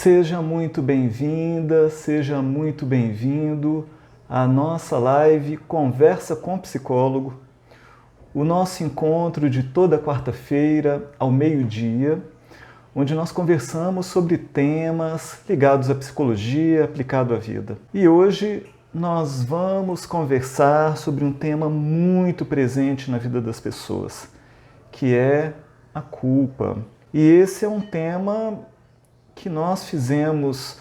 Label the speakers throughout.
Speaker 1: Seja muito bem-vinda, seja muito bem-vindo à nossa live Conversa com Psicólogo, o nosso encontro de toda quarta-feira ao meio-dia, onde nós conversamos sobre temas ligados à psicologia aplicado à vida. E hoje nós vamos conversar sobre um tema muito presente na vida das pessoas, que é a culpa. E esse é um tema que nós fizemos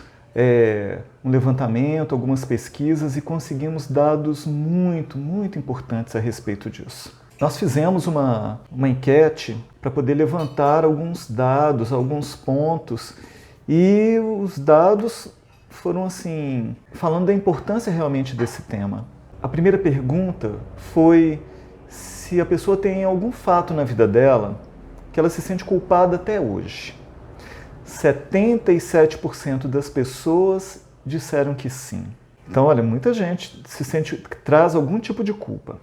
Speaker 1: um levantamento, algumas pesquisas e conseguimos dados muito importantes a respeito disso. Nós fizemos uma enquete para poder levantar alguns dados, alguns pontos, e os dados foram assim, falando da importância realmente desse tema. A primeira pergunta foi se a pessoa tem algum fato na vida dela que ela se sente culpada até hoje. 77% das pessoas disseram que sim. Então, olha, muita gente traz algum tipo de culpa.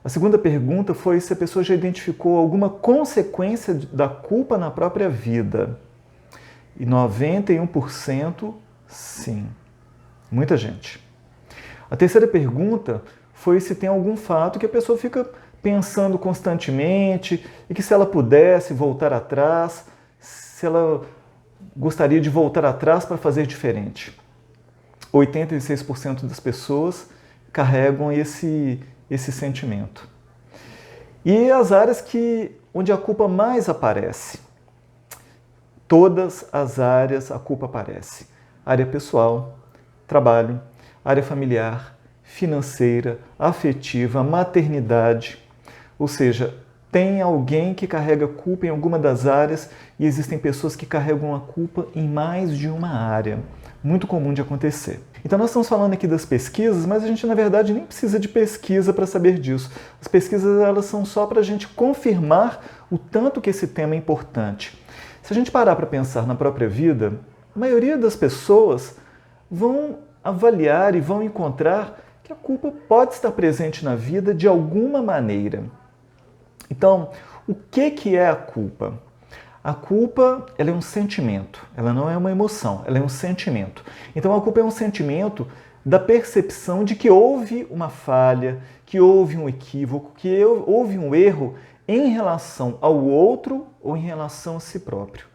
Speaker 1: A segunda pergunta foi se a pessoa já identificou alguma consequência da culpa na própria vida. E 91% sim. Muita gente. A terceira pergunta foi se tem algum fato que a pessoa fica pensando constantemente e que se ela pudesse voltar atrás, se ela gostaria de voltar atrás para fazer diferente. 86% das pessoas carregam esse sentimento. E as áreas onde a culpa mais aparece. Todas as áreas a culpa aparece. Área pessoal, trabalho, área familiar, financeira, afetiva, maternidade. Ou seja, tem alguém que carrega culpa em alguma das áreas e existem pessoas que carregam a culpa em mais de uma área. Muito comum de acontecer. Então nós estamos falando aqui das pesquisas, mas a gente na verdade nem precisa de pesquisa para saber disso. As pesquisas elas são só para a gente confirmar o tanto que esse tema é importante. Se a gente parar para pensar na própria vida, a maioria das pessoas vão avaliar e vão encontrar que a culpa pode estar presente na vida de alguma maneira. Então, o que é a culpa? A culpa ela é um sentimento, ela não é uma emoção, ela é um sentimento. Então, a culpa é um sentimento da percepção de que houve uma falha, que houve um equívoco, que houve um erro em relação ao outro ou em relação a si próprio.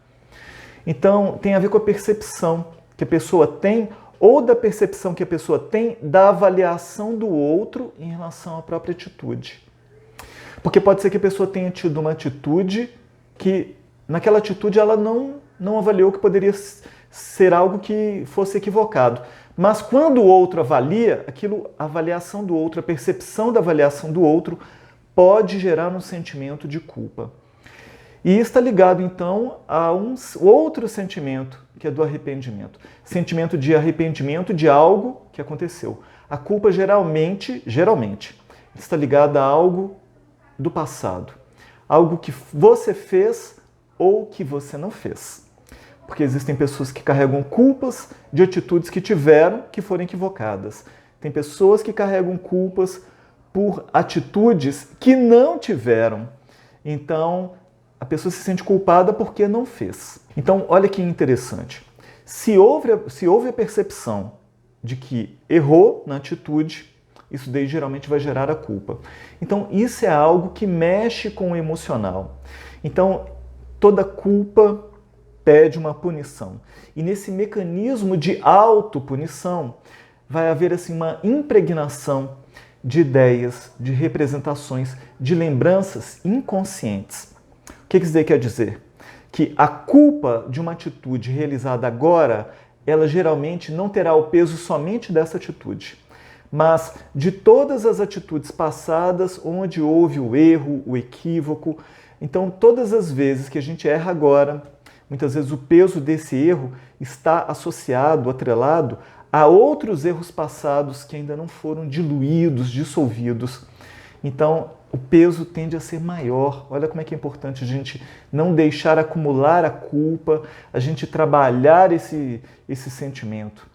Speaker 1: Então, tem a ver com a percepção que a pessoa tem ou da percepção que a pessoa tem da avaliação do outro em relação à própria atitude. Porque pode ser que a pessoa tenha tido uma atitude que, naquela atitude, ela não avaliou que poderia ser algo que fosse equivocado. Mas quando o outro avalia, a avaliação do outro, a percepção da avaliação do outro, pode gerar um sentimento de culpa. E está ligado, então, a um outro sentimento, que é do arrependimento. Sentimento de arrependimento de algo que aconteceu. A culpa geralmente, está ligada a algo do passado. Algo que você fez ou que você não fez. Porque existem pessoas que carregam culpas de atitudes que tiveram que foram equivocadas. Tem pessoas que carregam culpas por atitudes que não tiveram. Então, a pessoa se sente culpada porque não fez. Então, olha que interessante. Se houve a percepção de que errou na atitude, isso daí geralmente vai gerar a culpa. Então, isso é algo que mexe com o emocional. Então, toda culpa pede uma punição. E nesse mecanismo de autopunição, vai haver assim, uma impregnação de ideias, de representações, de lembranças inconscientes. O que isso daí quer dizer? Que a culpa de uma atitude realizada agora, ela geralmente não terá o peso somente dessa atitude, mas de todas as atitudes passadas onde houve o erro, o equívoco. Então, todas as vezes que a gente erra agora, muitas vezes o peso desse erro está associado, atrelado a outros erros passados que ainda não foram diluídos, dissolvidos. Então, o peso tende a ser maior. Olha como é que é importante a gente não deixar acumular a culpa, a gente trabalhar esse sentimento.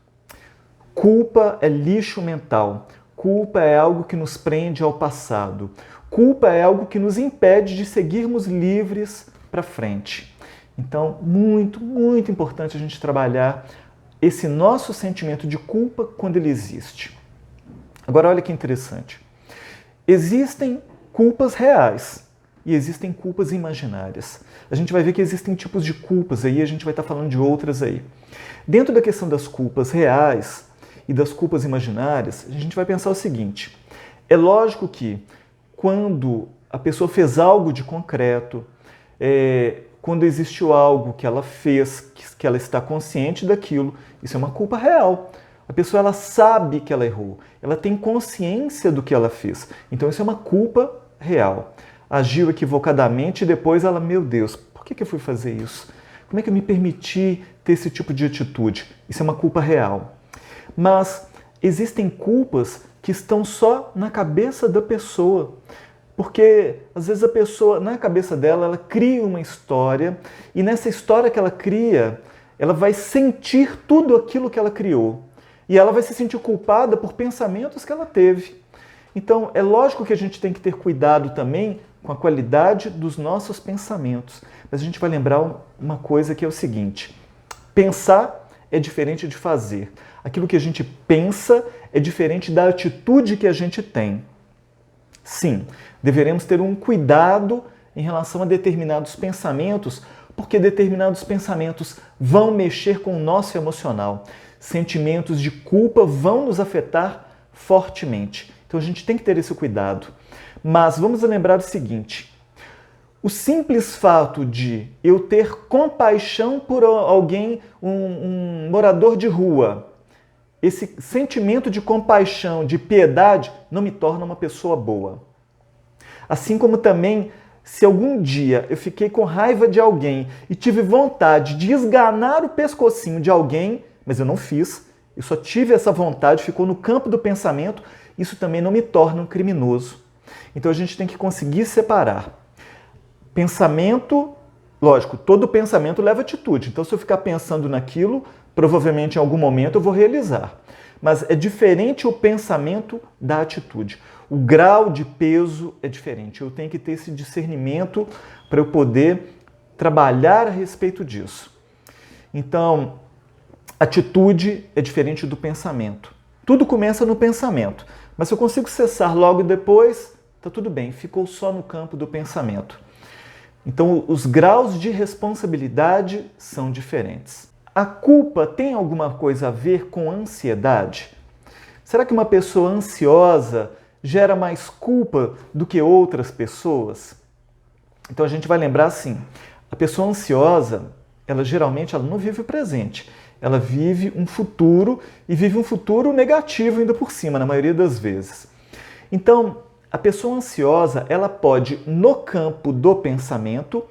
Speaker 1: Culpa é lixo mental. Culpa é algo que nos prende ao passado. Culpa é algo que nos impede de seguirmos livres para frente. Então, muito, muito importante a gente trabalhar esse nosso sentimento de culpa quando ele existe. Agora, olha que interessante. Existem culpas reais e existem culpas imaginárias. A gente vai ver que existem tipos de culpas aí, a gente vai estar falando de outras aí. Dentro da questão das culpas reais e das culpas imaginárias, a gente vai pensar o seguinte: é lógico que quando a pessoa fez algo de concreto, quando existiu algo que ela fez, que ela está consciente daquilo, isso é uma culpa real. A pessoa ela sabe que ela errou, ela tem consciência do que ela fez. Então isso é uma culpa real. Agiu equivocadamente e depois ela, meu Deus, por que eu fui fazer isso? Como é que eu me permiti ter esse tipo de atitude? Isso é uma culpa real. Mas existem culpas que estão só na cabeça da pessoa. Porque às vezes a pessoa, na cabeça dela, ela cria uma história e nessa história que ela cria, ela vai sentir tudo aquilo que ela criou. E ela vai se sentir culpada por pensamentos que ela teve. Então, é lógico que a gente tem que ter cuidado também com a qualidade dos nossos pensamentos. Mas a gente vai lembrar uma coisa que é o seguinte: pensar é diferente de fazer. Aquilo que a gente pensa é diferente da atitude que a gente tem. Sim, deveremos ter um cuidado em relação a determinados pensamentos, porque determinados pensamentos vão mexer com o nosso emocional. Sentimentos de culpa vão nos afetar fortemente. Então a gente tem que ter esse cuidado. Mas vamos lembrar o seguinte: o simples fato de eu ter compaixão por alguém, um morador de rua, esse sentimento de compaixão, de piedade, não me torna uma pessoa boa. Assim como também, se algum dia eu fiquei com raiva de alguém e tive vontade de esganar o pescocinho de alguém, mas eu não fiz, eu só tive essa vontade, ficou no campo do pensamento, isso também não me torna um criminoso. Então a gente tem que conseguir separar. Pensamento, lógico, todo pensamento leva atitude. Então se eu ficar pensando naquilo, provavelmente em algum momento eu vou realizar. Mas é diferente o pensamento da atitude. O grau de peso é diferente. Eu tenho que ter esse discernimento para eu poder trabalhar a respeito disso. Então, atitude é diferente do pensamento. Tudo começa no pensamento. Mas se eu consigo cessar logo depois, está tudo bem, ficou só no campo do pensamento. Então, os graus de responsabilidade são diferentes. A culpa tem alguma coisa a ver com ansiedade? Será que uma pessoa ansiosa gera mais culpa do que outras pessoas? Então a gente vai lembrar assim, a pessoa ansiosa, ela geralmente não vive o presente, ela vive um futuro e vive um futuro negativo ainda por cima, na maioria das vezes. Então, a pessoa ansiosa, ela pode, no campo do pensamento,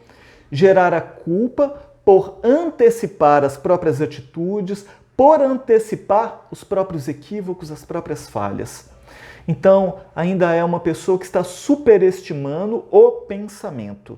Speaker 1: gerar a culpa por antecipar as próprias atitudes, por antecipar os próprios equívocos, as próprias falhas. Então, ainda é uma pessoa que está superestimando o pensamento,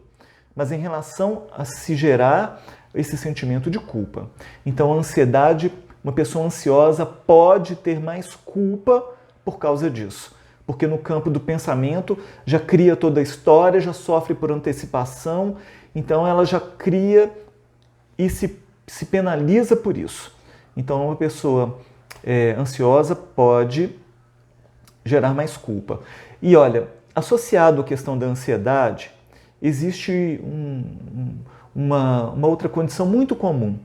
Speaker 1: mas em relação a se gerar esse sentimento de culpa. Então, a ansiedade, uma pessoa ansiosa pode ter mais culpa por causa disso, porque no campo do pensamento já cria toda a história, já sofre por antecipação, então ela já cria e se penaliza por isso. Então, uma pessoa ansiosa pode gerar mais culpa. E olha, associado à questão da ansiedade, existe uma outra condição muito comum,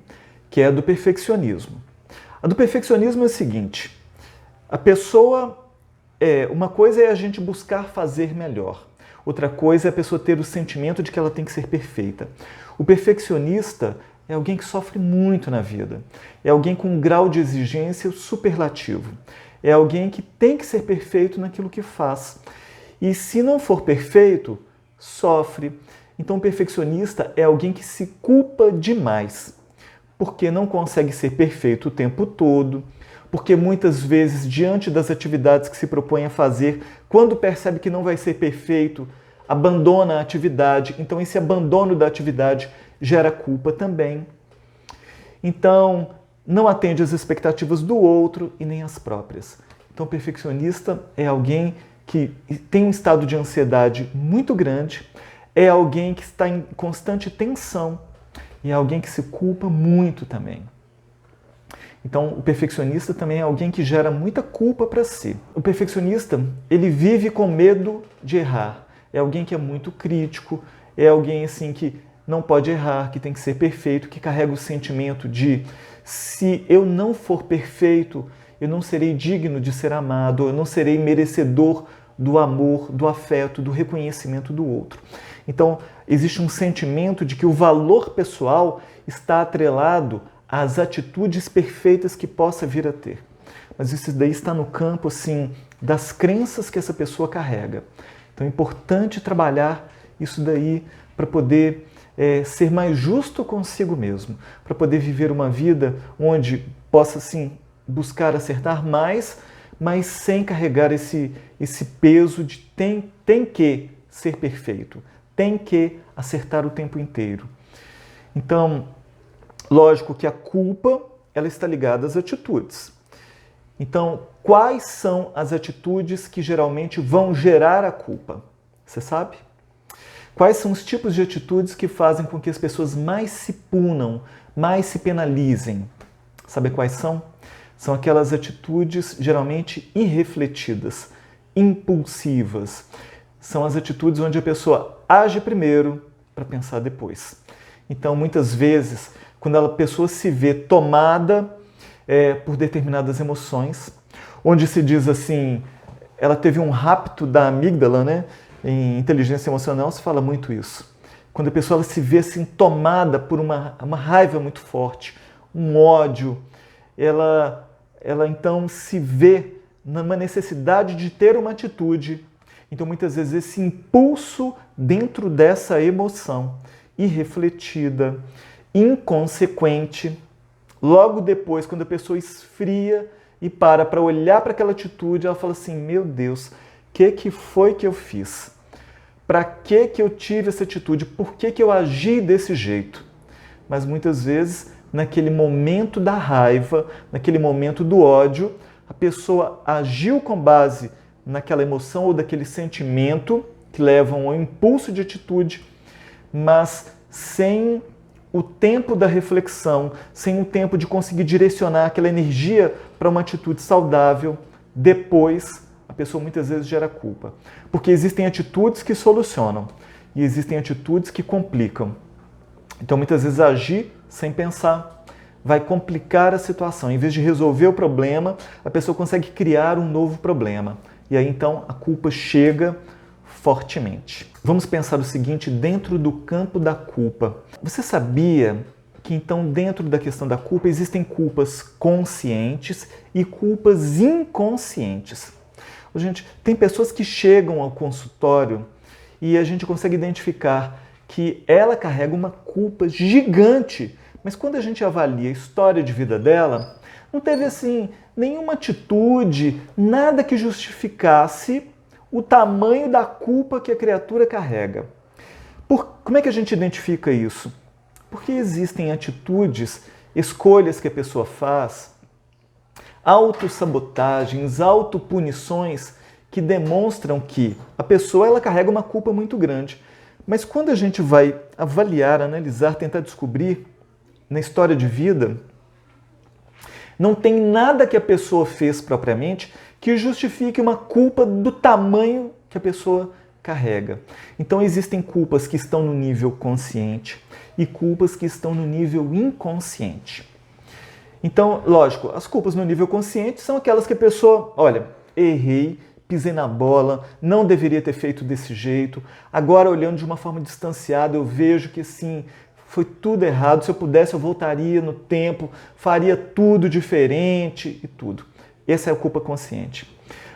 Speaker 1: que é a do perfeccionismo. A do perfeccionismo é o seguinte: a pessoa, uma coisa é a gente buscar fazer melhor, outra coisa é a pessoa ter o sentimento de que ela tem que ser perfeita. O perfeccionista é alguém que sofre muito na vida, é alguém com um grau de exigência superlativo, é alguém que tem que ser perfeito naquilo que faz. E se não for perfeito, sofre. Então, o perfeccionista é alguém que se culpa demais, porque não consegue ser perfeito o tempo todo, porque muitas vezes, diante das atividades que se propõe a fazer, quando percebe que não vai ser perfeito, abandona a atividade. Então, esse abandono da atividade gera culpa também. Então, não atende às expectativas do outro e nem às próprias. Então, o perfeccionista é alguém que tem um estado de ansiedade muito grande, é alguém que está em constante tensão. e é alguém que se culpa muito também. Então, o perfeccionista também é alguém que gera muita culpa para si. O perfeccionista, ele vive com medo de errar. É alguém que é muito crítico, é alguém assim que não pode errar, que tem que ser perfeito, que carrega o sentimento de se eu não for perfeito, eu não serei digno de ser amado, eu não serei merecedor do amor, do afeto, do reconhecimento do outro. Então, existe um sentimento de que o valor pessoal está atrelado às atitudes perfeitas que possa vir a ter. Mas isso daí está no campo, assim, das crenças que essa pessoa carrega. Então é importante trabalhar isso daí para poder ser mais justo consigo mesmo, para poder viver uma vida onde possa, assim, buscar acertar mais, mas sem carregar esse peso de tem que ser perfeito, tem que acertar o tempo inteiro. Então, lógico que a culpa ela está ligada às atitudes. Então, quais são as atitudes que geralmente vão gerar a culpa? Você sabe? Quais são os tipos de atitudes que fazem com que as pessoas mais se punam, mais se penalizem? Sabe quais são? São aquelas atitudes geralmente irrefletidas, impulsivas. São as atitudes onde a pessoa age primeiro para pensar depois. Então, muitas vezes, quando a pessoa se vê tomada por determinadas emoções, onde se diz assim, ela teve um rapto da amígdala, né? Em inteligência emocional se fala muito isso. Quando a pessoa se vê assim, tomada por uma raiva muito forte, um ódio, ela então se vê numa necessidade de ter uma atitude. Então, muitas vezes, esse impulso dentro dessa emoção irrefletida, inconsequente, logo depois, quando a pessoa esfria e para olhar para aquela atitude, ela fala assim, meu Deus, o que foi que eu fiz? Para que eu tive essa atitude? Por que eu agi desse jeito? Mas muitas vezes, naquele momento da raiva, naquele momento do ódio, a pessoa agiu com base naquela emoção ou daquele sentimento que levam ao impulso de atitude, mas sem o tempo da reflexão, sem o tempo de conseguir direcionar aquela energia para uma atitude saudável. Depois, a pessoa muitas vezes gera culpa. Porque existem atitudes que solucionam e existem atitudes que complicam. Então, muitas vezes, agir sem pensar vai complicar a situação. Em vez de resolver o problema, a pessoa consegue criar um novo problema. E aí, então, a culpa chega fortemente. Vamos pensar o seguinte, dentro do campo da culpa. Você sabia que, então, dentro da questão da culpa, existem culpas conscientes e culpas inconscientes? Gente, tem pessoas que chegam ao consultório e a gente consegue identificar que ela carrega uma culpa gigante, mas quando a gente avalia a história de vida dela, não teve assim nenhuma atitude, nada que justificasse o tamanho da culpa que a criatura carrega. Como é que a gente identifica isso? Porque existem atitudes, escolhas que a pessoa faz, autossabotagens, autopunições que demonstram que a pessoa ela carrega uma culpa muito grande. Mas quando a gente vai avaliar, analisar, tentar descobrir na história de vida, não tem nada que a pessoa fez propriamente que justifique uma culpa do tamanho que a pessoa carrega. Então existem culpas que estão no nível consciente e culpas que estão no nível inconsciente. Então, lógico, as culpas no nível consciente são aquelas que a pessoa, olha, errei, pisei na bola, não deveria ter feito desse jeito. Agora, olhando de uma forma distanciada, eu vejo que sim, foi tudo errado. Se eu pudesse, eu voltaria no tempo, faria tudo diferente e tudo. Essa é a culpa consciente.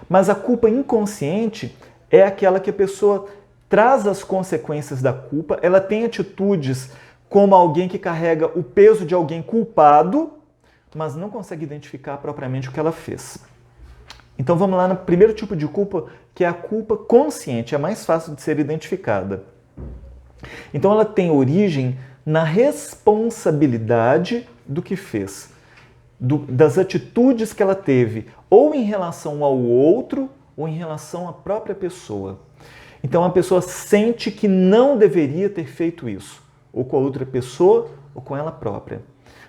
Speaker 1: Mas a culpa inconsciente é aquela que a pessoa traz as consequências da culpa, ela tem atitudes como alguém que carrega o peso de alguém culpado, mas não consegue identificar propriamente o que ela fez. Então vamos lá no primeiro tipo de culpa, que é a culpa consciente, é mais fácil de ser identificada. Então ela tem origem na responsabilidade do que fez, das atitudes que ela teve, ou em relação ao outro, ou em relação à própria pessoa. Então a pessoa sente que não deveria ter feito isso, ou com a outra pessoa, ou com ela própria.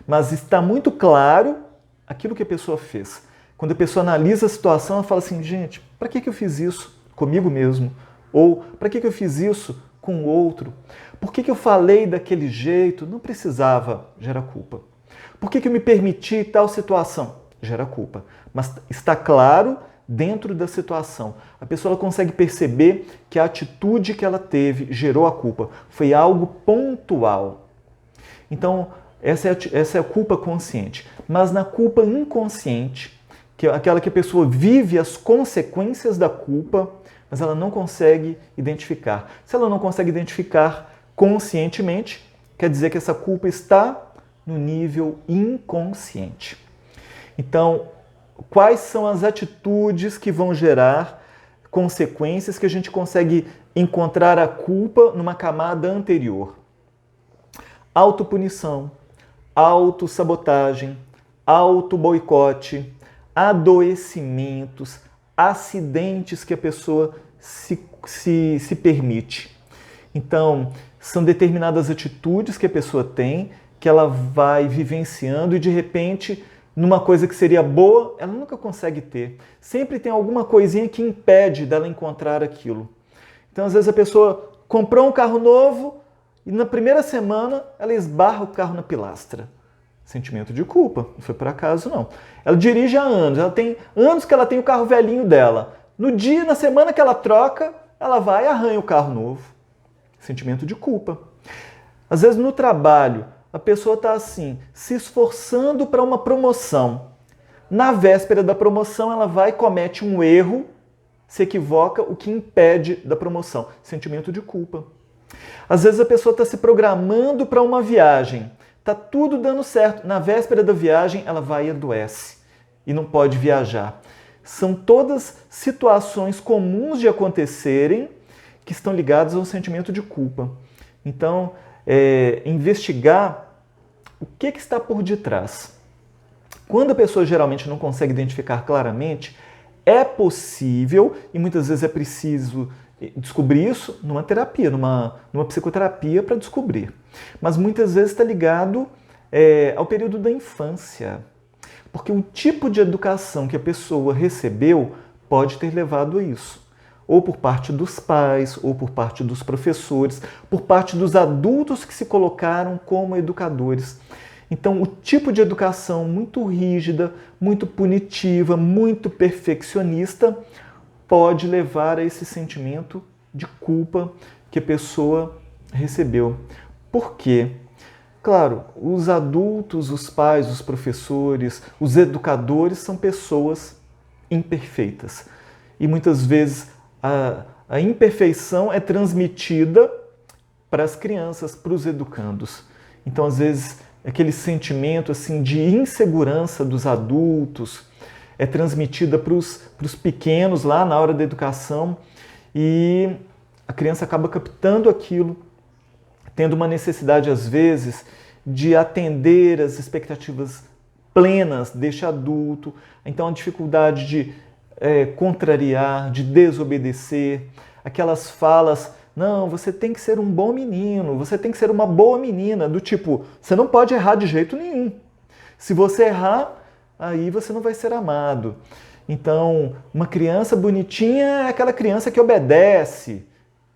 Speaker 1: Mas está muito claro aquilo que a pessoa fez. Quando a pessoa analisa a situação, ela fala assim, gente, para que eu fiz isso comigo mesmo? Ou para que eu fiz isso com o outro? Por que eu falei daquele jeito? Não precisava, gera culpa. Por que eu me permiti tal situação? Gera culpa. Mas está claro dentro da situação. A pessoa consegue perceber que a atitude que ela teve gerou a culpa. Foi algo pontual. Então, essa é a culpa consciente. Mas na culpa inconsciente, que é aquela que a pessoa vive as consequências da culpa, mas ela não consegue identificar. Se ela não consegue identificar conscientemente, quer dizer que essa culpa está no nível inconsciente. Então, quais são as atitudes que vão gerar consequências que a gente consegue encontrar a culpa numa camada anterior? Autopunição, autossabotagem, autoboicote, adoecimentos, acidentes que a pessoa se permite. Então, são determinadas atitudes que a pessoa tem, que ela vai vivenciando e de repente, numa coisa que seria boa, ela nunca consegue ter. Sempre tem alguma coisinha que impede dela encontrar aquilo. Então, às vezes a pessoa comprou um carro novo e na primeira semana ela esbarra o carro na pilastra. Sentimento de culpa, não foi por acaso não. Ela dirige há anos, ela tem anos que ela tem o carro velhinho dela. No dia, na semana que ela troca, ela vai e arranha o carro novo. Sentimento de culpa. Às vezes no trabalho, a pessoa está assim, se esforçando para uma promoção. Na véspera da promoção, ela vai e comete um erro, se equivoca, o que impede da promoção. Sentimento de culpa. Às vezes a pessoa está se programando para uma viagem. Está tudo dando certo. Na véspera da viagem, ela vai e adoece e não pode viajar. São todas situações comuns de acontecerem que estão ligadas ao sentimento de culpa. Então, investigar o que está por detrás. Quando a pessoa geralmente não consegue identificar claramente, é possível, e muitas vezes é preciso descobrir isso numa terapia, numa psicoterapia para descobrir. Mas muitas vezes está ligado ao período da infância. Porque o tipo de educação que a pessoa recebeu pode ter levado a isso. Ou por parte dos pais, ou por parte dos professores, por parte dos adultos que se colocaram como educadores. Então, o tipo de educação muito rígida, muito punitiva, muito perfeccionista, pode levar a esse sentimento de culpa que a pessoa recebeu. Por quê? Claro, os adultos, os pais, os professores, os educadores são pessoas imperfeitas. E muitas vezes a imperfeição é transmitida para as crianças, para os educandos. Então, às vezes, aquele sentimento assim, de insegurança dos adultos é transmitida para os pequenos lá na hora da educação e a criança acaba captando aquilo, tendo uma necessidade, às vezes, de atender às expectativas plenas deste adulto. Então, a dificuldade de contrariar, de desobedecer, aquelas falas, não, você tem que ser um bom menino, você tem que ser uma boa menina, do tipo, você não pode errar de jeito nenhum. Se você errar, aí você não vai ser amado. Então, uma criança bonitinha é aquela criança que obedece.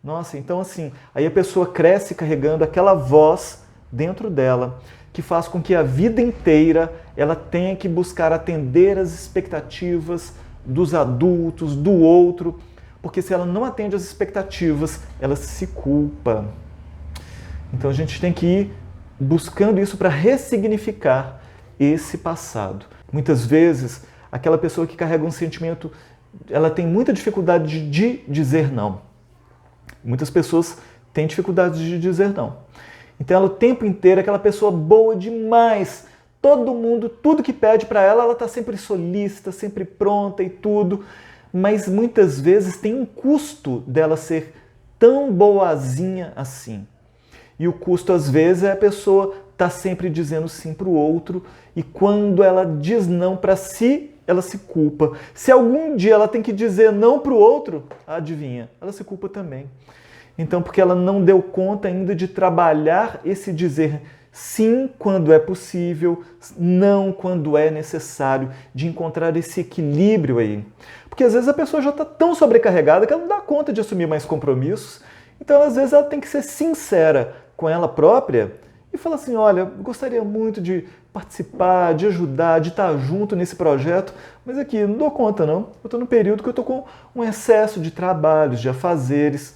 Speaker 1: Nossa, então assim, aí a pessoa cresce carregando aquela voz dentro dela, que faz com que a vida inteira ela tenha que buscar atender às expectativas dos adultos, do outro, porque se ela não atende às expectativas, ela se culpa. Então a gente tem que ir buscando isso para ressignificar esse passado. Muitas vezes, aquela pessoa que carrega um sentimento, ela tem muita dificuldade de dizer não. Muitas pessoas têm dificuldade de dizer não. Então ela o tempo inteiro é aquela pessoa boa demais. Todo mundo, tudo que pede para ela, ela está sempre solícita, sempre pronta e tudo. Mas muitas vezes tem um custo dela ser tão boazinha assim. E o custo, às vezes, é a pessoa estar sempre dizendo sim para o outro. E quando ela diz não para si, ela se culpa. Se algum dia ela tem que dizer não para o outro, adivinha, ela se culpa também. Então, porque ela não deu conta ainda de trabalhar esse dizer sim quando é possível, não quando é necessário, de encontrar esse equilíbrio aí. Porque às vezes a pessoa já está tão sobrecarregada que ela não dá conta de assumir mais compromissos. Então às vezes ela tem que ser sincera com ela própria e falar assim, olha, eu gostaria muito de participar, de ajudar, de estar junto nesse projeto, mas aqui não dou conta não. Eu estou num período que eu estou com um excesso de trabalhos, de afazeres.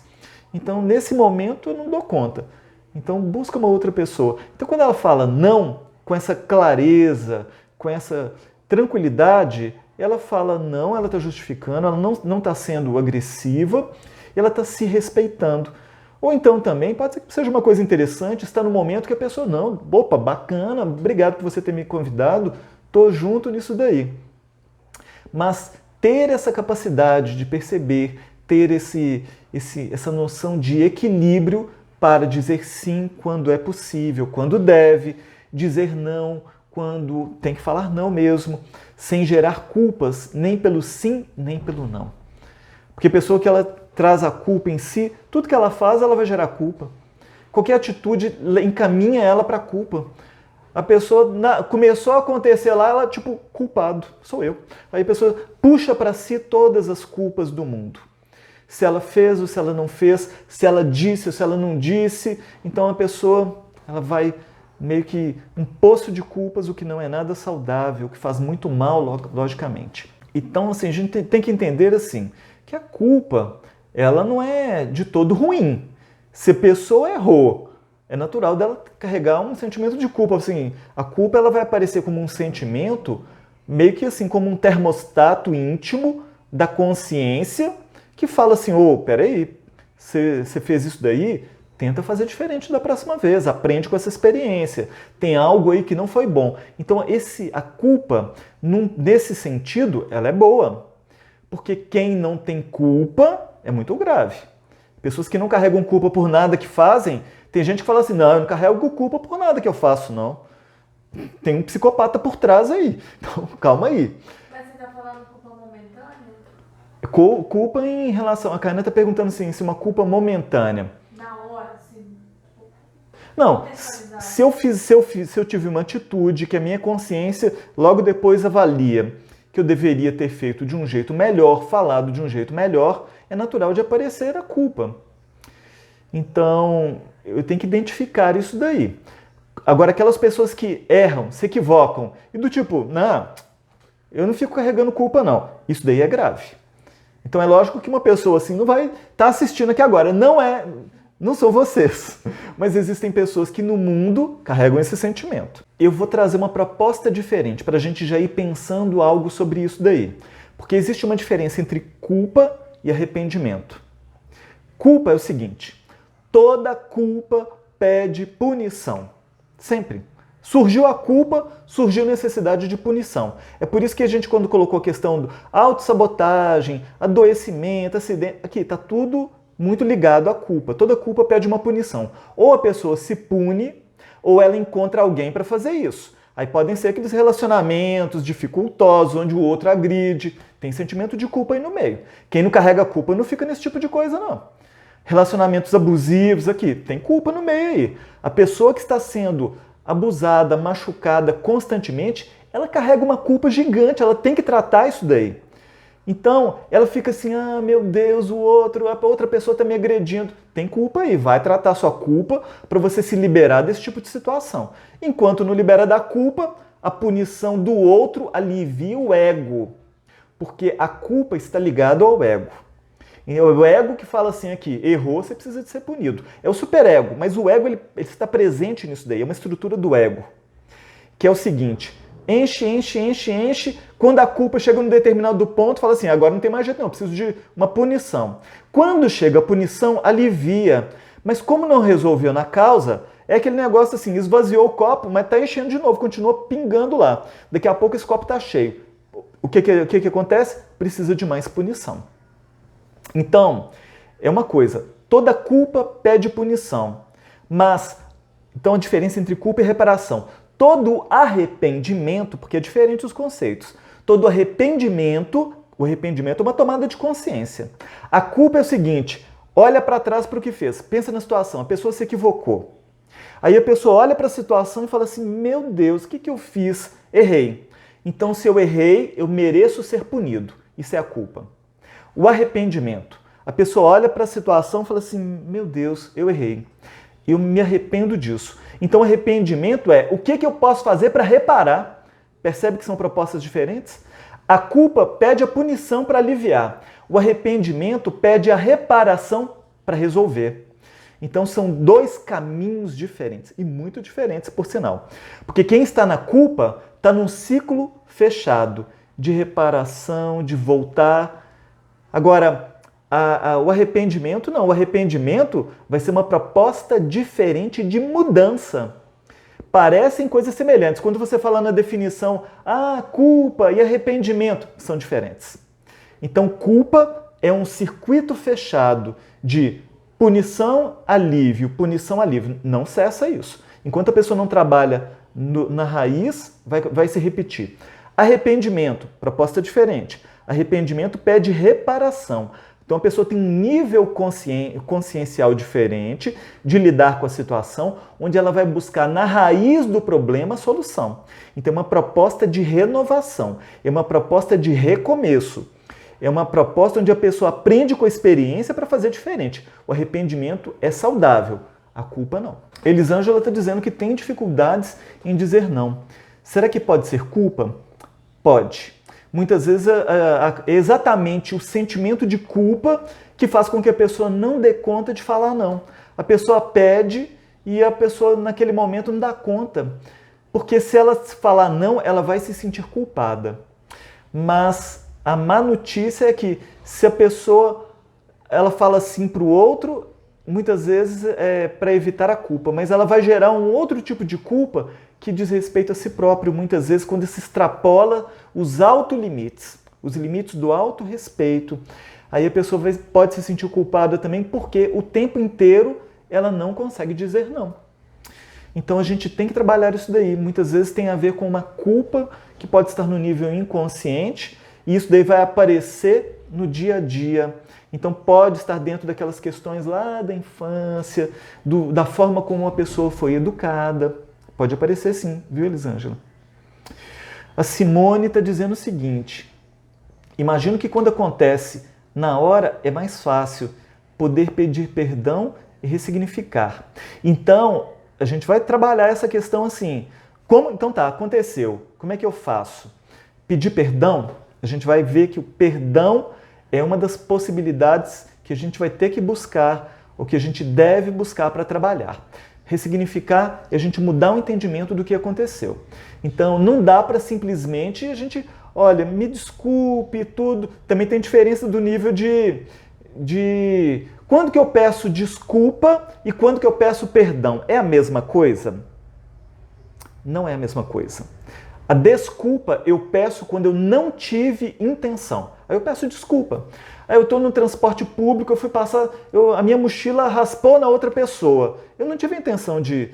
Speaker 1: Então nesse momento eu não dou conta. Então busca uma outra pessoa. Então quando ela fala não, com essa clareza, com essa tranquilidade, ela fala não, ela está justificando, ela não está sendo agressiva, ela está se respeitando. Ou então também, pode ser que seja uma coisa interessante, está no momento que a pessoa, não, opa, bacana, obrigado por você ter me convidado, estou junto nisso daí. Mas ter essa capacidade de perceber, ter essa noção de equilíbrio para dizer sim quando é possível, quando deve, dizer não quando tem que falar não mesmo, sem gerar culpas, nem pelo sim, nem pelo não. Porque a pessoa que ela traz a culpa em si, tudo que ela faz, ela vai gerar culpa. Qualquer atitude encaminha ela para a culpa. A pessoa começou a acontecer lá, ela tipo, culpado, sou eu. Aí a pessoa puxa para si todas as culpas do mundo. Se ela fez ou se ela não fez, se ela disse ou se ela não disse, então a pessoa ela vai meio que um poço de culpas, o que não é nada saudável, o que faz muito mal, logicamente. Então, assim, a gente tem que entender assim, que a culpa, ela não é de todo ruim. Se a pessoa errou, é natural dela carregar um sentimento de culpa. Assim, a culpa ela vai aparecer como um sentimento, meio que assim, como um termostato íntimo da consciência, que fala assim, peraí, você fez isso daí? Tenta fazer diferente da próxima vez, aprende com essa experiência. Tem algo aí que não foi bom. Então, a culpa, nesse sentido, ela é boa. Porque quem não tem culpa é muito grave. Pessoas que não carregam culpa por nada que fazem, tem gente que fala assim, não, eu não carrego culpa por nada que eu faço, não. Tem um psicopata por trás aí. Então, calma aí.
Speaker 2: Mas você está falando culpa momentânea?
Speaker 1: Culpa em relação... A Karina está perguntando assim, se uma culpa momentânea.
Speaker 2: Na hora, assim.
Speaker 1: Não, se eu tive uma atitude que a minha consciência logo depois avalia que eu deveria ter feito de um jeito melhor, falado de um jeito melhor, é natural de aparecer a culpa. Então, eu tenho que identificar isso daí. Agora, aquelas pessoas que erram, se equivocam, e do tipo, não, eu não fico carregando culpa não, isso daí é grave. Então é lógico que uma pessoa assim não vai estar assistindo aqui agora, não são vocês, mas existem pessoas que no mundo carregam esse sentimento. Eu vou trazer uma proposta diferente para a gente já ir pensando algo sobre isso daí. Porque existe uma diferença entre culpa e arrependimento. Culpa é o seguinte, toda culpa pede punição. Sempre. Surgiu a culpa, surgiu necessidade de punição. É por isso que a gente, quando colocou a questão do autossabotagem, adoecimento, acidente, aqui está tudo muito ligado à culpa. Toda culpa pede uma punição. Ou a pessoa se pune, ou ela encontra alguém para fazer isso. Aí podem ser aqueles relacionamentos dificultosos, onde o outro agride. Tem sentimento de culpa aí no meio. Quem não carrega culpa não fica nesse tipo de coisa, não. Relacionamentos abusivos aqui, tem culpa no meio aí. A pessoa que está sendo abusada, machucada constantemente, ela carrega uma culpa gigante, ela tem que tratar isso daí. Então, ela fica assim, meu Deus, a outra pessoa está me agredindo. Tem culpa aí, vai tratar sua culpa para você se liberar desse tipo de situação. Enquanto não libera da culpa, a punição do outro alivia o ego, porque a culpa está ligada ao ego. É o ego que fala assim aqui, errou, você precisa de ser punido. É o superego, mas o ego ele está presente nisso daí, é uma estrutura do ego. Que é o seguinte, enche, quando a culpa chega num determinado ponto, fala assim, agora não tem mais jeito não, preciso de uma punição. Quando chega a punição, alivia, mas como não resolveu na causa, é aquele negócio assim, esvaziou o copo, mas está enchendo de novo, continua pingando lá. Daqui a pouco esse copo está cheio. O que acontece? Precisa de mais punição. Então, é uma coisa, toda culpa pede punição, mas, então a diferença entre culpa e reparação, todo arrependimento, porque é diferente os conceitos, todo arrependimento, o arrependimento é uma tomada de consciência. A culpa é o seguinte, olha para trás para o que fez, pensa na situação, a pessoa se equivocou. Aí a pessoa olha para a situação e fala assim, meu Deus, o que eu fiz? Errei. Então, se eu errei, eu mereço ser punido. Isso é a culpa. O arrependimento. A pessoa olha para a situação e fala assim, meu Deus, eu errei. Eu me arrependo disso. Então, arrependimento é o que eu posso fazer para reparar. Percebe que são propostas diferentes? A culpa pede a punição para aliviar. O arrependimento pede a reparação para resolver. Então, são dois caminhos diferentes, e muito diferentes, por sinal. Porque quem está na culpa está num ciclo fechado de reparação, de voltar. Agora, o arrependimento não. O arrependimento vai ser uma proposta diferente de mudança. Parecem coisas semelhantes. Quando você fala na definição, culpa e arrependimento, são diferentes. Então, culpa é um circuito fechado de punição, alívio, punição, alívio. Não cessa isso. Enquanto a pessoa não trabalha na raiz, vai se repetir. Arrependimento, proposta diferente. Arrependimento pede reparação. Então a pessoa tem um nível consciencial diferente de lidar com a situação, onde ela vai buscar na raiz do problema a solução. Então é uma proposta de renovação, é uma proposta de recomeço. É uma proposta onde a pessoa aprende com a experiência para fazer diferente. O arrependimento é saudável, a culpa não. Elisângela está dizendo que tem dificuldades em dizer não. Será que pode ser culpa? Pode. Muitas vezes é exatamente o sentimento de culpa que faz com que a pessoa não dê conta de falar não. A pessoa pede e a pessoa naquele momento não dá conta. Porque se ela falar não, ela vai se sentir culpada. Mas a má notícia é que se a pessoa ela fala sim para o outro, muitas vezes é para evitar a culpa, mas ela vai gerar um outro tipo de culpa que diz respeito a si próprio, muitas vezes quando se extrapola os autolimites, os limites do autorrespeito. Aí a pessoa pode se sentir culpada também porque o tempo inteiro ela não consegue dizer não. Então a gente tem que trabalhar isso daí. Muitas vezes tem a ver com uma culpa que pode estar no nível inconsciente e isso daí vai aparecer no dia a dia. Então pode estar dentro daquelas questões lá da infância, da forma como a pessoa foi educada. Pode aparecer sim, viu, Elisângela? A Simone está dizendo o seguinte, imagino que quando acontece na hora é mais fácil poder pedir perdão e ressignificar. Então, a gente vai trabalhar essa questão assim, então tá, aconteceu, como é que eu faço? Pedir perdão? A gente vai ver que o perdão é uma das possibilidades que a gente vai ter que buscar, ou que a gente deve buscar para trabalhar. Ressignificar é a gente mudar o entendimento do que aconteceu. Então, não dá para simplesmente a gente, olha, me desculpe, tudo. Também tem diferença do nível de quando que eu peço desculpa e quando que eu peço perdão. É a mesma coisa? Não é a mesma coisa. A desculpa eu peço quando eu não tive intenção. Aí eu peço desculpa. Aí eu estou no transporte público, eu fui passar, a minha mochila raspou na outra pessoa. Eu não tive a intenção de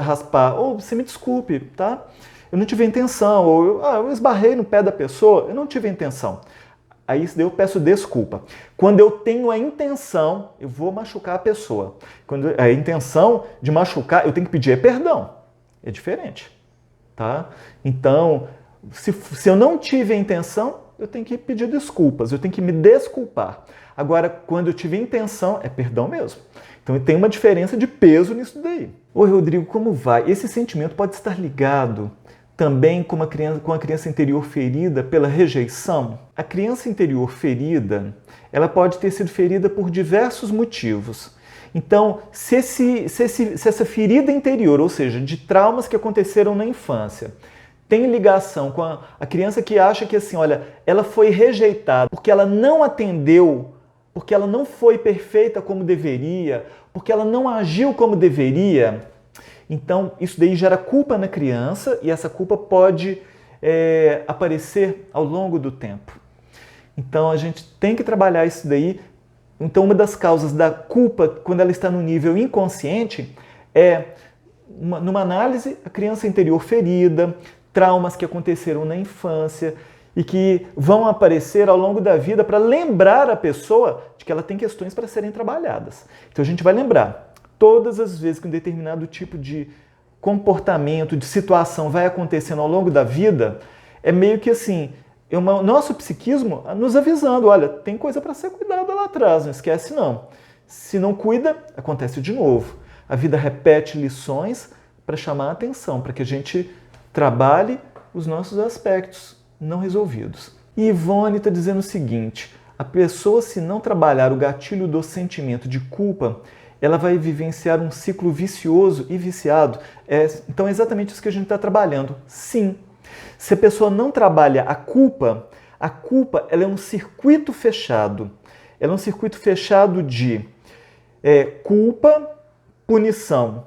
Speaker 1: raspar. Ou você me desculpe, tá? Eu não tive a intenção. Ou eu esbarrei no pé da pessoa, eu não tive a intenção. Aí isso daí eu peço desculpa. Quando eu tenho a intenção, eu vou machucar a pessoa. Quando a intenção de machucar, eu tenho que pedir perdão. É diferente. Tá? Então, se eu não tive a intenção, eu tenho que pedir desculpas, eu tenho que me desculpar. Agora, quando eu tive a intenção, é perdão mesmo. Então, tem uma diferença de peso nisso daí. Oi, Rodrigo, como vai? Esse sentimento pode estar ligado também com a criança interior ferida pela rejeição? A criança interior ferida, ela pode ter sido ferida por diversos motivos. Então, se essa ferida interior, ou seja, de traumas que aconteceram na infância, tem ligação com a criança que acha que assim, olha, ela foi rejeitada porque ela não atendeu, porque ela não foi perfeita como deveria, porque ela não agiu como deveria, então isso daí gera culpa na criança e essa culpa pode aparecer ao longo do tempo. Então a gente tem que trabalhar isso daí. Então, uma das causas da culpa, quando ela está no nível inconsciente, é, numa análise, a criança interior ferida, traumas que aconteceram na infância e que vão aparecer ao longo da vida para lembrar a pessoa de que ela tem questões para serem trabalhadas. Então, a gente vai lembrar, todas as vezes que um determinado tipo de comportamento, de situação vai acontecendo ao longo da vida, é meio que assim, nosso psiquismo nos avisando, olha, tem coisa para ser cuidada lá atrás, não esquece não. Se não cuida, acontece de novo. A vida repete lições para chamar a atenção, para que a gente trabalhe os nossos aspectos não resolvidos. E Ivone está dizendo o seguinte, a pessoa, se não trabalhar o gatilho do sentimento de culpa, ela vai vivenciar um ciclo vicioso e viciado. Então é exatamente isso que a gente está trabalhando. Sim, se a pessoa não trabalha a culpa ela é um circuito fechado. Ela é um circuito fechado de culpa, punição.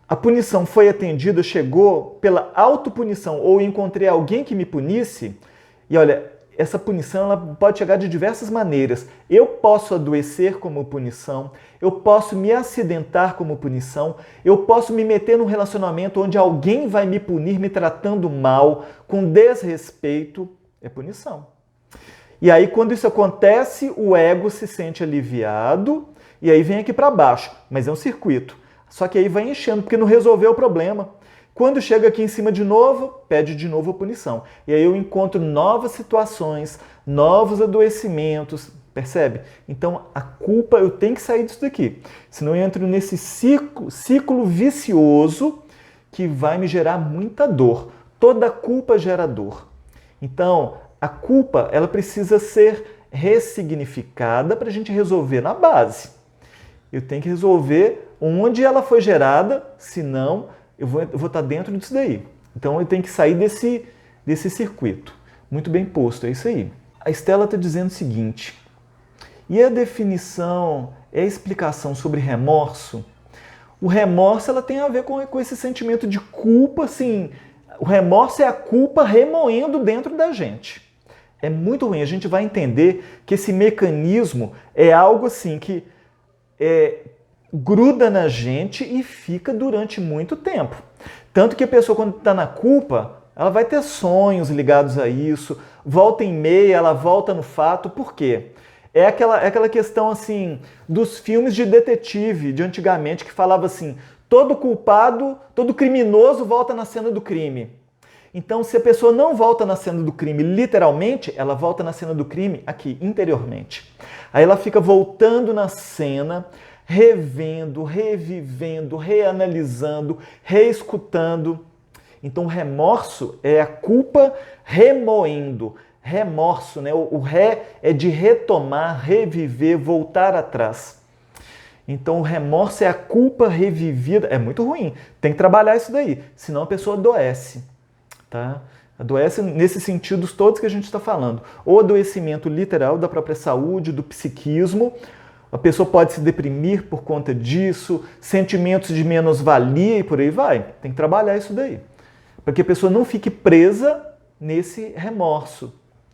Speaker 1: A punição foi atendida, chegou pela autopunição, ou encontrei alguém que me punisse, e olha, essa punição ela pode chegar de diversas maneiras. Eu posso adoecer como punição, eu posso me acidentar como punição, eu posso me meter num relacionamento onde alguém vai me punir me tratando mal, com desrespeito, é punição. E aí quando isso acontece, o ego se sente aliviado, e aí vem aqui para baixo, mas é um circuito. Só que aí vai enchendo, porque não resolveu o problema. Quando chega aqui em cima de novo, pede de novo a punição. E aí eu encontro novas situações, novos adoecimentos, percebe? Então a culpa, eu tenho que sair disso daqui. Senão eu entro nesse ciclo vicioso que vai me gerar muita dor. Toda culpa gera dor. Então a culpa, ela precisa ser ressignificada para a gente resolver na base. Eu tenho que resolver onde ela foi gerada, senão eu vou estar dentro disso daí. Então eu tenho que sair desse circuito. Muito bem posto, é isso aí. A Estela está dizendo o seguinte, e a definição, a explicação sobre remorso? O remorso ela tem a ver com esse sentimento de culpa, assim, o remorso é a culpa remoendo dentro da gente. É muito ruim, a gente vai entender que esse mecanismo é algo assim que gruda na gente e fica durante muito tempo. Tanto que a pessoa, quando está na culpa, ela vai ter sonhos ligados a isso, volta e meia, ela volta no fato. Por quê? É aquela questão assim dos filmes de detetive de antigamente que falava assim, todo culpado, todo criminoso volta na cena do crime. Então, se a pessoa não volta na cena do crime literalmente, ela volta na cena do crime aqui, interiormente. Aí ela fica voltando na cena, revendo, revivendo, reanalisando, reescutando. Então, remorso é a culpa remoendo. Remorso, né? O ré é de retomar, reviver, voltar atrás. Então, o remorso é a culpa revivida. É muito ruim. Tem que trabalhar isso daí, senão a pessoa adoece. Tá? Adoece nesses sentidos todos que a gente está falando. O adoecimento literal da própria saúde, do psiquismo. A pessoa pode se deprimir por conta disso, sentimentos de menos-valia e por aí vai. Tem que trabalhar isso daí. Para que a pessoa não fique presa nesse remorso.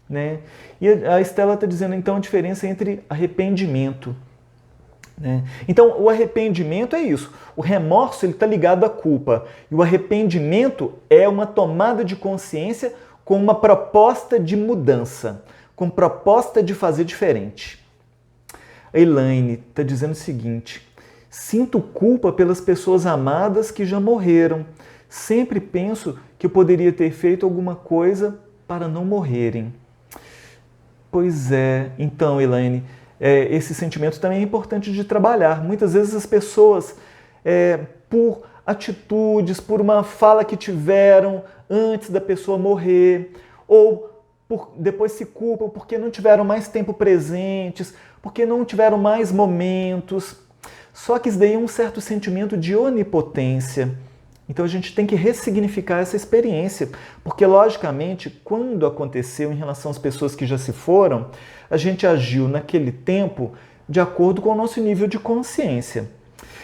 Speaker 1: Né? E a Estela está dizendo então a diferença entre arrependimento. Né? Então o arrependimento é isso. O remorso está ligado à culpa. E o arrependimento é uma tomada de consciência com uma proposta de mudança, com proposta de fazer diferente. A Elaine está dizendo o seguinte, sinto culpa pelas pessoas amadas que já morreram. Sempre penso que eu poderia ter feito alguma coisa para não morrerem. Pois é, então, Elaine, esse sentimento também é importante de trabalhar. Muitas vezes as pessoas, por atitudes, por uma fala que tiveram antes da pessoa morrer, ou depois se culpam porque não tiveram mais tempo presentes, porque não tiveram mais momentos. Só que isso daí é um certo sentimento de onipotência. Então a gente tem que ressignificar essa experiência, porque logicamente, quando aconteceu em relação às pessoas que já se foram, a gente agiu naquele tempo de acordo com o nosso nível de consciência.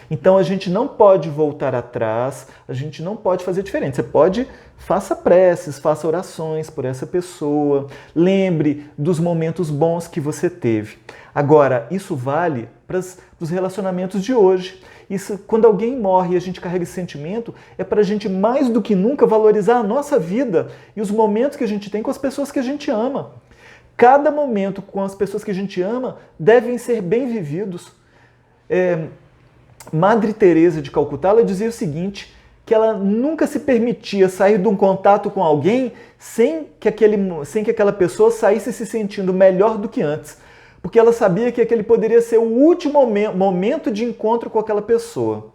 Speaker 1: Então a gente não pode voltar atrás, a gente não pode fazer diferente. Você faça preces, faça orações por essa pessoa, lembre dos momentos bons que você teve. Agora, isso vale para os relacionamentos de hoje. Isso, quando alguém morre e a gente carrega esse sentimento, é para a gente mais do que nunca valorizar a nossa vida e os momentos que a gente tem com as pessoas que a gente ama. Cada momento com as pessoas que a gente ama devem ser bem vividos. Madre Teresa de Calcutá, ela dizia o seguinte, que ela nunca se permitia sair de um contato com alguém sem que aquela pessoa saísse se sentindo melhor do que antes, porque ela sabia que aquele poderia ser o último momento de encontro com aquela pessoa.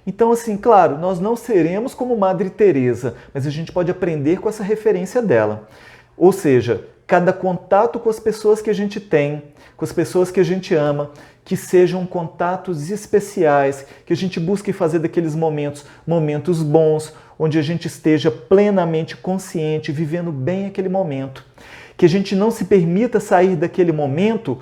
Speaker 1: Então, assim, claro, nós não seremos como Madre Teresa, mas a gente pode aprender com essa referência dela. Ou seja, cada contato com as pessoas que a gente tem, com as pessoas que a gente ama, que sejam contatos especiais, que a gente busque fazer daqueles momentos bons, onde a gente esteja plenamente consciente, vivendo bem aquele momento. Que a gente não se permita sair daquele momento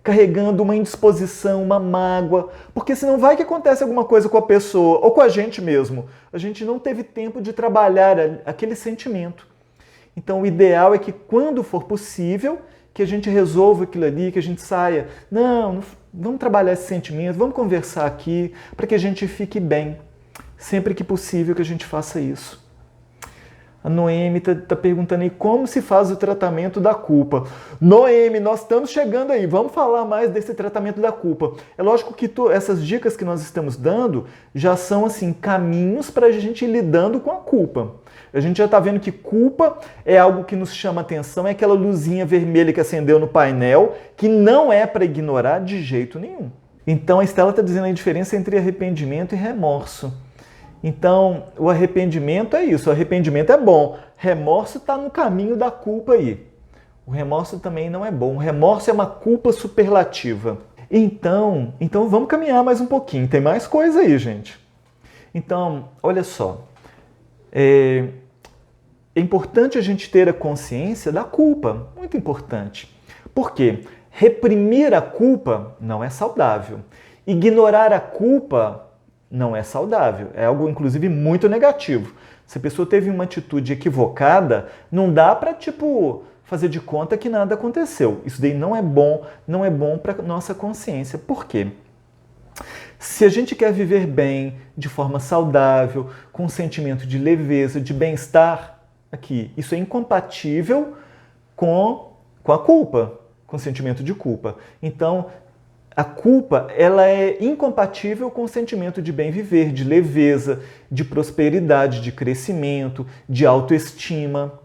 Speaker 1: carregando uma indisposição, uma mágoa, porque senão vai que acontece alguma coisa com a pessoa, ou com a gente mesmo. A gente não teve tempo de trabalhar aquele sentimento. Então o ideal é que quando for possível, que a gente resolva aquilo ali, que a gente saia. Não, vamos trabalhar esse sentimento, vamos conversar aqui, para que a gente fique bem. Sempre que possível que a gente faça isso. A Noemi está perguntando aí como se faz o tratamento da culpa. Noemi, nós estamos chegando aí, vamos falar mais desse tratamento da culpa. É lógico que essas dicas que nós estamos dando já são assim caminhos para a gente ir lidando com a culpa. A gente já está vendo que culpa é algo que nos chama atenção, é aquela luzinha vermelha que acendeu no painel, que não é para ignorar de jeito nenhum. Então a Estela está dizendo a diferença entre arrependimento e remorso. Então, o arrependimento é isso, o arrependimento é bom. Remorso está no caminho da culpa aí. O remorso também não é bom. O remorso é uma culpa superlativa. Então vamos caminhar mais um pouquinho. Tem mais coisa aí, gente. Então, olha só. É importante a gente ter a consciência da culpa. Muito importante. Por quê? Reprimir a culpa não é saudável. Ignorar a culpa não é saudável, é algo inclusive muito negativo. Se a pessoa teve uma atitude equivocada, não dá para fazer de conta que nada aconteceu. Isso daí não é bom para nossa consciência. Por quê? Se a gente quer viver bem, de forma saudável, com um sentimento de leveza, de bem-estar, aqui, isso é incompatível com a culpa, com o sentimento de culpa. Então, a culpa, ela é incompatível com o sentimento de bem viver, de leveza, de prosperidade, de crescimento, de autoestima.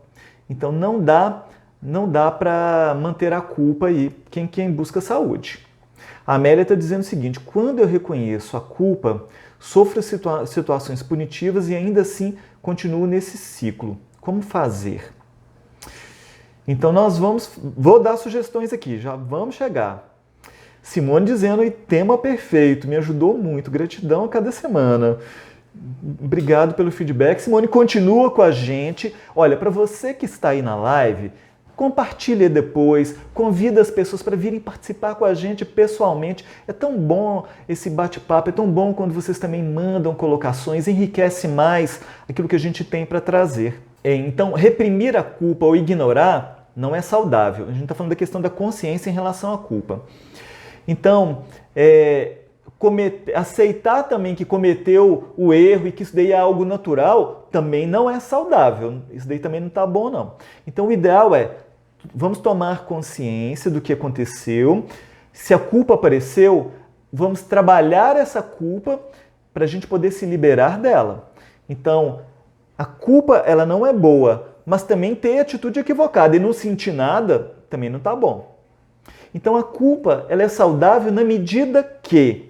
Speaker 1: Então não dá para manter a culpa aí quem busca saúde. A Amélia está dizendo o seguinte, quando eu reconheço a culpa, sofro situações punitivas e ainda assim continuo nesse ciclo. Como fazer? Então vou dar sugestões aqui, já vamos chegar. Simone dizendo, tema perfeito, me ajudou muito, gratidão a cada semana. Obrigado pelo feedback. Simone, continua com a gente. Olha, para você que está aí na live, compartilha depois, convida as pessoas para virem participar com a gente pessoalmente. É tão bom esse bate-papo, é tão bom quando vocês também mandam colocações, enriquece mais aquilo que a gente tem para trazer. Então, reprimir a culpa ou ignorar não é saudável. A gente está falando da questão da consciência em relação à culpa. Então, aceitar também que cometeu o erro e que isso daí é algo natural, também não é saudável. Isso daí também não está bom, não. Então, o ideal é, vamos tomar consciência do que aconteceu. Se a culpa apareceu, vamos trabalhar essa culpa para a gente poder se liberar dela. Então, a culpa, ela não é boa, mas também ter atitude equivocada e não sentir nada, também não está bom. Então a culpa, ela é saudável na medida que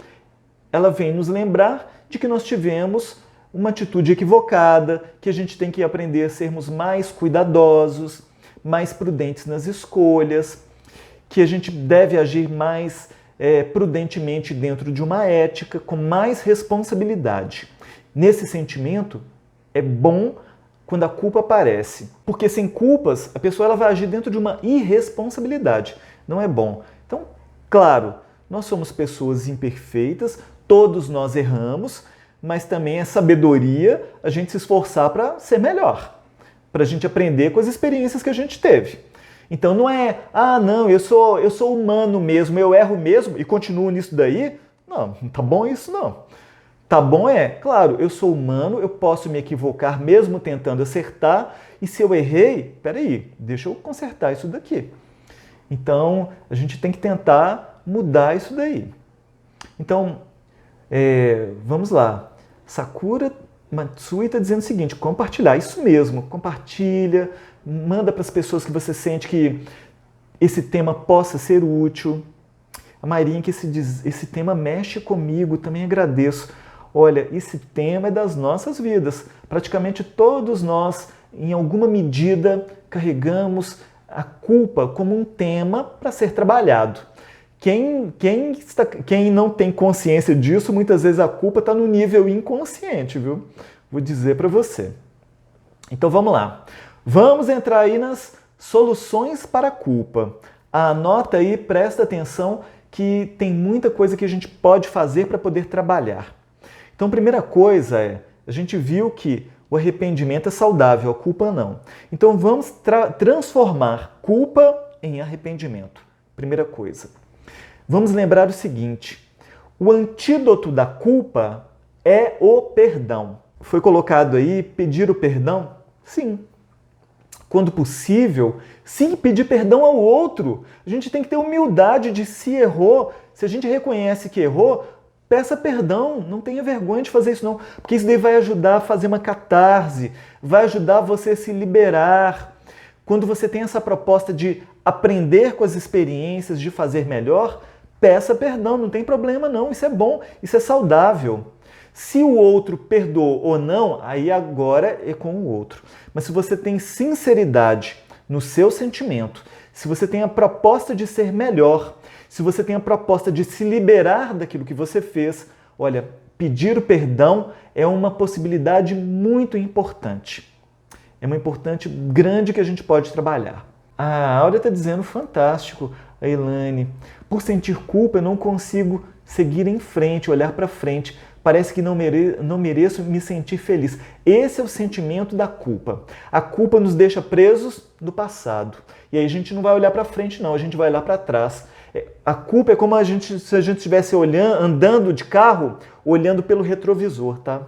Speaker 1: ela vem nos lembrar de que nós tivemos uma atitude equivocada, que a gente tem que aprender a sermos mais cuidadosos, mais prudentes nas escolhas, que a gente deve agir mais prudentemente dentro de uma ética, com mais responsabilidade. Nesse sentimento, é bom quando a culpa aparece, porque sem culpas, a pessoa ela vai agir dentro de uma irresponsabilidade. Não é bom. Então, claro, nós somos pessoas imperfeitas, todos nós erramos, mas também é sabedoria a gente se esforçar para ser melhor, para a gente aprender com as experiências que a gente teve. Então não é, não, eu sou humano mesmo, eu erro mesmo e continuo nisso daí. Não tá bom isso não. Tá bom claro, eu sou humano, eu posso me equivocar mesmo tentando acertar, e se eu errei, peraí, deixa eu consertar isso daqui. Então, a gente tem que tentar mudar isso daí. Então, Vamos lá. Sakura Matsui está dizendo o seguinte, compartilhar. Isso mesmo, compartilha, manda para as pessoas que você sente que esse tema possa ser útil. A Mairinha que esse tema mexe comigo, também agradeço. Olha, esse tema é das nossas vidas. Praticamente todos nós, em alguma medida, carregamos a culpa como um tema para ser trabalhado. Quem não tem consciência disso, muitas vezes a culpa está no nível inconsciente, viu? Vou dizer para você. Então vamos lá. Vamos entrar aí nas soluções para a culpa. Anota aí, presta atenção que tem muita coisa que a gente pode fazer para poder trabalhar. Então, a primeira coisa a gente viu que o arrependimento é saudável, a culpa não. Então, vamos transformar culpa em arrependimento. Primeira coisa. Vamos lembrar o seguinte, o antídoto da culpa é o perdão. Foi colocado aí, pedir o perdão? Sim. Quando possível, sim, pedir perdão ao outro. A gente tem que ter humildade de se errou. Se a gente reconhece que errou, peça perdão. Não tenha vergonha de fazer isso não. Porque isso daí vai ajudar a fazer uma catarse, vai ajudar você a se liberar. Quando você tem essa proposta de aprender com as experiências, de fazer melhor, peça perdão, não tem problema não. Isso é bom, isso é saudável. Se o outro perdoou ou não, aí agora é com o outro. Mas se você tem sinceridade no seu sentimento, se você tem a proposta de ser melhor, se você tem a proposta de se liberar daquilo que você fez, olha, pedir o perdão é uma possibilidade muito importante. É uma importante grande que a gente pode trabalhar. A Áurea está dizendo, fantástico, a Elaine. Por sentir culpa, eu não consigo seguir em frente, olhar para frente. Parece que não mereço me sentir feliz. Esse é o sentimento da culpa. A culpa nos deixa presos no passado. E aí a gente não vai olhar para frente, não. A gente vai olhar para trás. A culpa é como se a gente estivesse andando de carro, olhando pelo retrovisor, tá?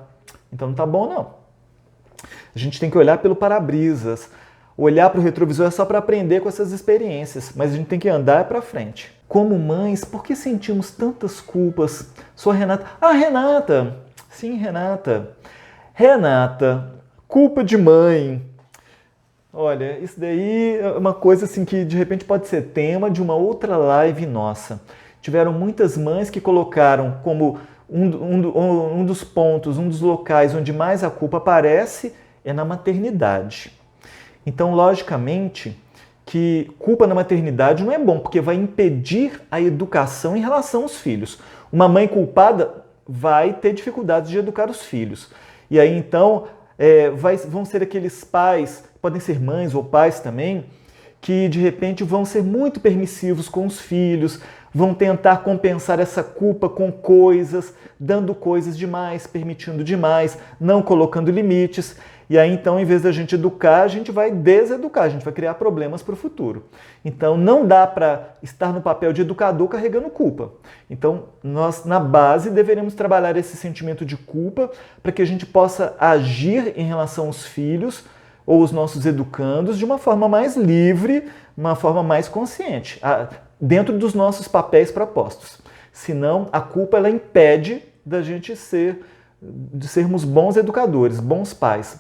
Speaker 1: Então não tá bom, não. A gente tem que olhar pelo para-brisas. Olhar para o retrovisor é só para aprender com essas experiências, mas a gente tem que andar para frente. Como mães, por que sentimos tantas culpas? Sou a Renata. Ah, Renata! Sim, Renata. Renata, culpa de mãe. Olha, isso daí é uma coisa assim que de repente pode ser tema de uma outra live nossa. Tiveram muitas mães que colocaram como um dos pontos, um dos locais onde mais a culpa aparece é na maternidade. Então, logicamente, que culpa na maternidade não é bom, porque vai impedir a educação em relação aos filhos. Uma mãe culpada vai ter dificuldades de educar os filhos. E aí, então, vão ser aqueles pais, podem ser mães ou pais também, que de repente vão ser muito permissivos com os filhos, vão tentar compensar essa culpa com coisas, dando coisas demais, permitindo demais, não colocando limites. E aí, então, em vez da gente educar, a gente vai deseducar, a gente vai criar problemas para o futuro. Então, não dá para estar no papel de educador carregando culpa. Então, nós, na base, deveremos trabalhar esse sentimento de culpa para que a gente possa agir em relação aos filhos ou os nossos educandos de uma forma mais livre, uma forma mais consciente, dentro dos nossos papéis propostos. Senão, a culpa ela impede da gente de sermos bons educadores, bons pais,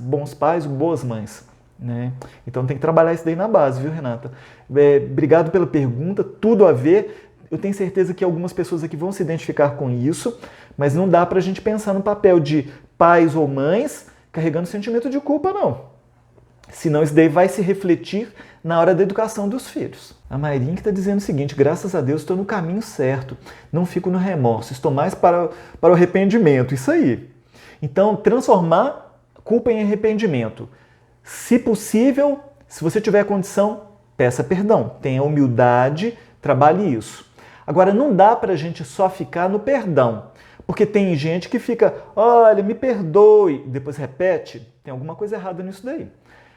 Speaker 1: boas mães. Né? Então tem que trabalhar isso daí na base, viu, Renata? Obrigado pela pergunta, tudo a ver. Eu tenho certeza que algumas pessoas aqui vão se identificar com isso, mas não dá para a gente pensar no papel de pais ou mães carregando sentimento de culpa, não. Senão isso daí vai se refletir na hora da educação dos filhos. A Mairinha que está dizendo o seguinte, graças a Deus estou no caminho certo, não fico no remorso, estou mais para o arrependimento, isso aí. Então, transformar culpa em arrependimento. Se possível, se você tiver condição, peça perdão, tenha humildade, trabalhe isso. Agora, não dá para a gente só ficar no perdão, porque tem gente que fica, olha, me perdoe, depois repete, tem alguma coisa errada nisso daí.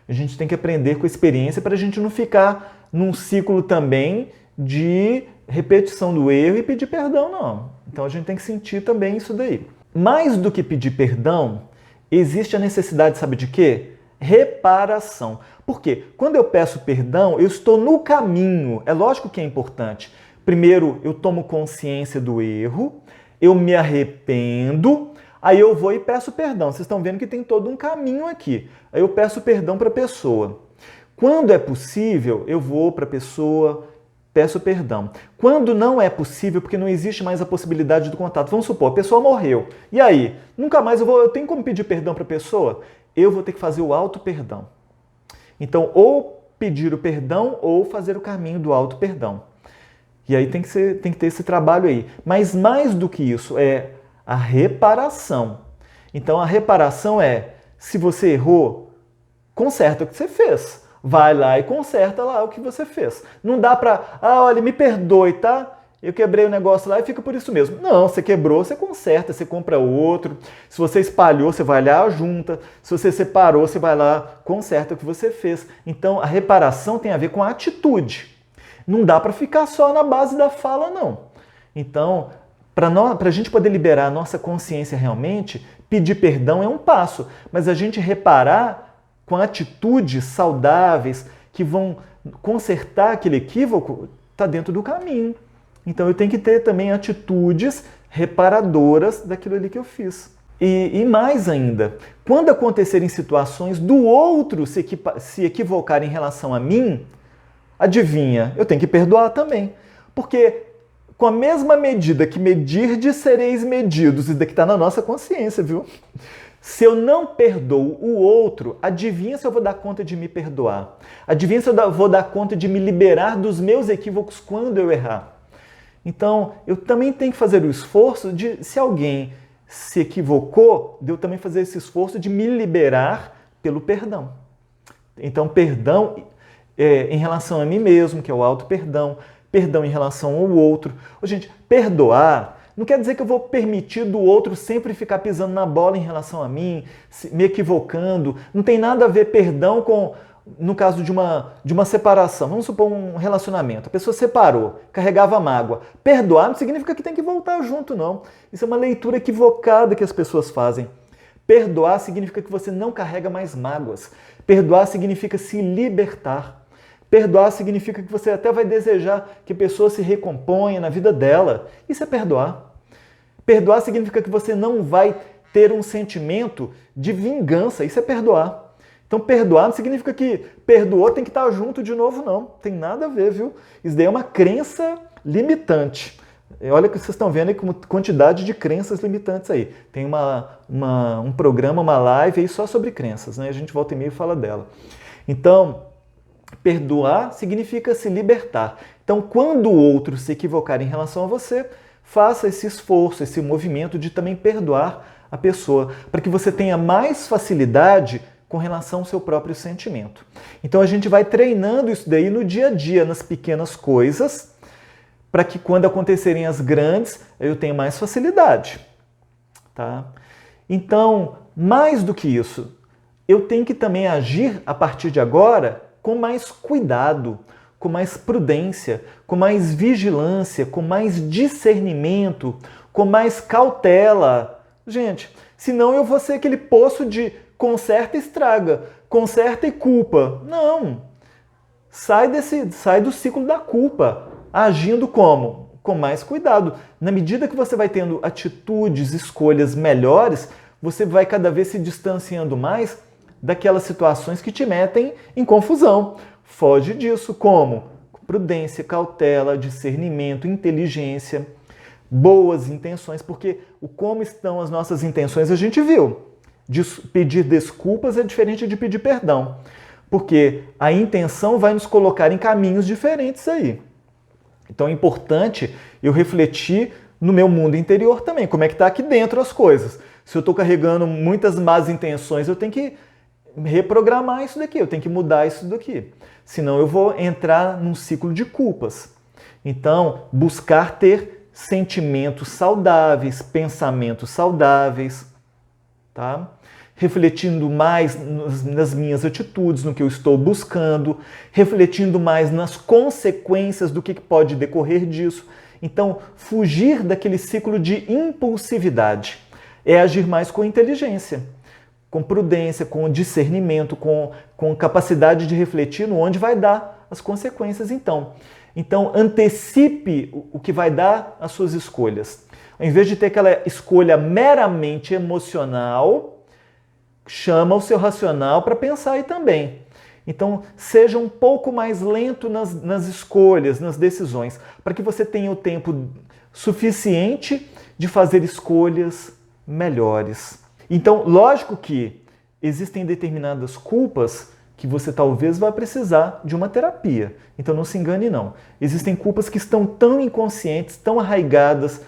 Speaker 1: A gente tem que aprender com a experiência para a gente não ficar num ciclo também de repetição do erro e pedir perdão, não. Então a gente tem que sentir também isso daí. Mais do que pedir perdão, existe a necessidade, sabe de quê? Reparação. Por quê? Quando eu peço perdão, eu estou no caminho. É lógico que é importante. Primeiro, eu tomo consciência do erro, eu me arrependo, aí eu vou e peço perdão. Vocês estão vendo que tem todo um caminho aqui. Aí eu peço perdão para a pessoa. Quando é possível, eu vou para a pessoa, peço perdão. Quando não é possível, porque não existe mais a possibilidade do contato, vamos supor, a pessoa morreu. E aí? Nunca mais eu tenho como pedir perdão para a pessoa? Eu vou ter que fazer o auto-perdão. Então, ou pedir o perdão ou fazer o caminho do auto-perdão. E aí tem que ter esse trabalho aí. Mas mais do que isso, é a reparação. Então, a reparação é, se você errou, conserta o que você fez. Vai lá e conserta lá o que você fez. Não dá pra, olha, me perdoe, tá? Eu quebrei o negócio lá e fica por isso mesmo. Não, você quebrou, você conserta, você compra outro. Se você espalhou, você vai lá, junta. Se você separou, você vai lá, conserta o que você fez. Então, a reparação tem a ver com a atitude. Não dá para ficar só na base da fala, não. Então, para a gente poder liberar a nossa consciência realmente, pedir perdão é um passo. Mas a gente reparar com atitudes saudáveis que vão consertar aquele equívoco, está dentro do caminho. Então eu tenho que ter também atitudes reparadoras daquilo ali que eu fiz. E mais ainda, quando acontecerem situações do outro se equivocar em relação a mim, adivinha, eu tenho que perdoar também. Porque com a mesma medida que medirdes, sereis medidos. Isso daqui está na nossa consciência, viu? Se eu não perdoo o outro, adivinha se eu vou dar conta de me perdoar? Adivinha se eu vou dar conta de me liberar dos meus equívocos quando eu errar? Então, eu também tenho que fazer o esforço de, se alguém se equivocou, de eu também fazer esse esforço de me liberar pelo perdão. Então, perdão em relação a mim mesmo, que é o auto-perdão, perdão em relação ao outro. Gente, perdoar não quer dizer que eu vou permitir do outro sempre ficar pisando na bola em relação a mim, me equivocando. Não tem nada a ver perdão com, no caso de uma separação. Vamos supor um relacionamento. A pessoa separou, carregava mágoa. Perdoar não significa que tem que voltar junto, não. Isso é uma leitura equivocada que as pessoas fazem. Perdoar significa que você não carrega mais mágoas. Perdoar significa se libertar. Perdoar significa que você até vai desejar que a pessoa se recomponha na vida dela. Isso é perdoar. Perdoar significa que você não vai ter um sentimento de vingança. Isso é perdoar. Então, perdoar não significa que perdoou tem que estar junto de novo, não. Tem nada a ver, viu? Isso daí é uma crença limitante. Olha que vocês estão vendo aí como quantidade de crenças limitantes aí. Tem um programa, uma live aí só sobre crenças, né? A gente volta e meia e fala dela. Então, perdoar significa se libertar. Então, quando o outro se equivocar em relação a você, faça esse esforço, esse movimento de também perdoar a pessoa, para que você tenha mais facilidade com relação ao seu próprio sentimento. Então, a gente vai treinando isso daí no dia a dia, nas pequenas coisas, para que quando acontecerem as grandes, eu tenha mais facilidade. Tá? Então, mais do que isso, eu tenho que também agir a partir de agora com mais cuidado, com mais prudência, com mais vigilância, com mais discernimento, com mais cautela. Gente, senão eu vou ser aquele poço de conserta e estraga, conserta e culpa. Não! Sai do ciclo da culpa, agindo como? Com mais cuidado. Na medida que você vai tendo atitudes, escolhas melhores, você vai cada vez se distanciando mais daquelas situações que te metem em confusão. Foge disso como? Prudência, cautela, discernimento, inteligência, boas intenções, porque o como estão as nossas intenções a gente viu. Pedir desculpas é diferente de pedir perdão, porque a intenção vai nos colocar em caminhos diferentes aí. Então é importante eu refletir no meu mundo interior também, como é que está aqui dentro as coisas. Se eu estou carregando muitas más intenções, eu tenho que reprogramar isso daqui, eu tenho que mudar isso daqui. Senão eu vou entrar num ciclo de culpas. Então, buscar ter sentimentos saudáveis, pensamentos saudáveis, tá? Refletindo mais nas minhas atitudes, no que eu estou buscando, refletindo mais nas consequências do que pode decorrer disso. Então, fugir daquele ciclo de impulsividade é agir mais com inteligência, com prudência, com discernimento, com capacidade de refletir no onde vai dar as consequências então. Então, antecipe o que vai dar as suas escolhas. Ao invés de ter aquela escolha meramente emocional, chama o seu racional para pensar aí também. Então, seja um pouco mais lento nas escolhas, nas decisões, para que você tenha o tempo suficiente de fazer escolhas melhores. Então, lógico que existem determinadas culpas que você talvez vá precisar de uma terapia. Então, não se engane não. Existem culpas que estão tão inconscientes, tão arraigadas.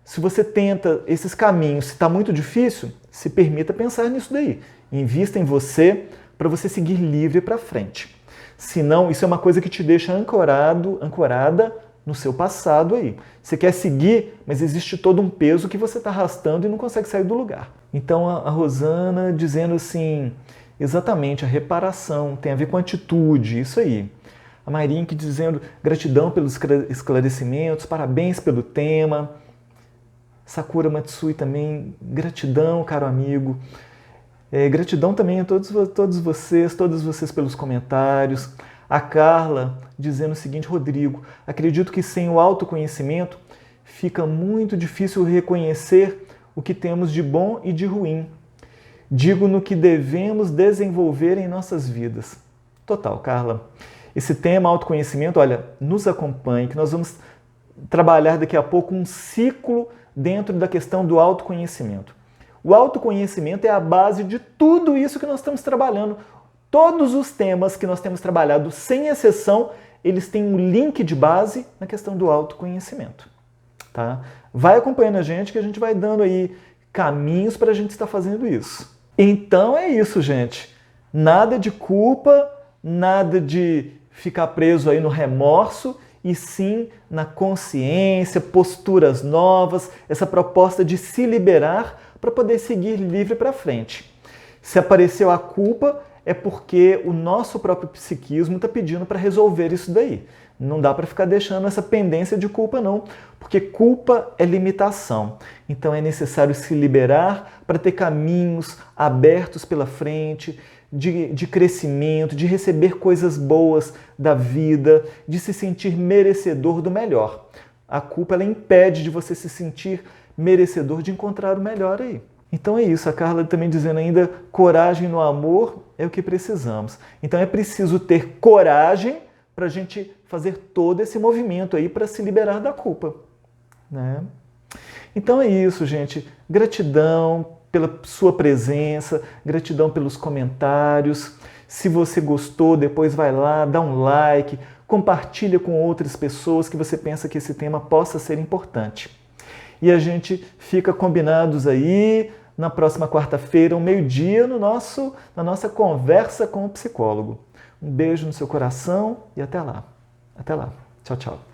Speaker 1: Se você tenta esses caminhos, se está muito difícil, se permita pensar nisso daí. Invista em você para você seguir livre para frente. Senão, isso é uma coisa que te deixa ancorada no seu passado aí. Você quer seguir, mas existe todo um peso que você está arrastando e não consegue sair do lugar. Então, a Rosana dizendo assim, exatamente, a reparação tem a ver com atitude, isso aí. A Mayrink dizendo gratidão pelos esclarecimentos, parabéns pelo tema. Sakura Matsui também, gratidão, caro amigo. Gratidão também a todos vocês pelos comentários. A Carla dizendo o seguinte, Rodrigo, acredito que sem o autoconhecimento fica muito difícil reconhecer o que temos de bom e de ruim. Digo no que devemos desenvolver em nossas vidas. Total, Carla. Esse tema, autoconhecimento, olha, nos acompanhe, que nós vamos trabalhar daqui a pouco um ciclo dentro da questão do autoconhecimento. O autoconhecimento é a base de tudo isso que nós estamos trabalhando. Todos os temas que nós temos trabalhado, sem exceção, eles têm um link de base na questão do autoconhecimento. Tá? Vai acompanhando a gente que a gente vai dando aí caminhos para a gente estar fazendo isso. Então é isso, gente. Nada de culpa, nada de ficar preso aí no remorso, e sim na consciência, posturas novas, essa proposta de se liberar para poder seguir livre para frente. Se apareceu a culpa, é porque o nosso próprio psiquismo está pedindo para resolver isso daí. Não dá para ficar deixando essa pendência de culpa não, porque culpa é limitação. Então é necessário se liberar para ter caminhos abertos pela frente, de crescimento, de receber coisas boas da vida, de se sentir merecedor do melhor. A culpa ela impede de você se sentir merecedor de encontrar o melhor aí. Então é isso, a Carla também dizendo ainda, coragem no amor é o que precisamos. Então é preciso ter coragem para a gente fazer todo esse movimento aí para se liberar da culpa. Né? Então é isso, gente. Gratidão pela sua presença, gratidão pelos comentários. Se você gostou, depois vai lá, dá um like, compartilha com outras pessoas que você pensa que esse tema possa ser importante. E a gente fica combinados aí na próxima quarta-feira, ao meio-dia, na nossa conversa com o psicólogo. Um beijo no seu coração e até lá. Até lá. Tchau, tchau.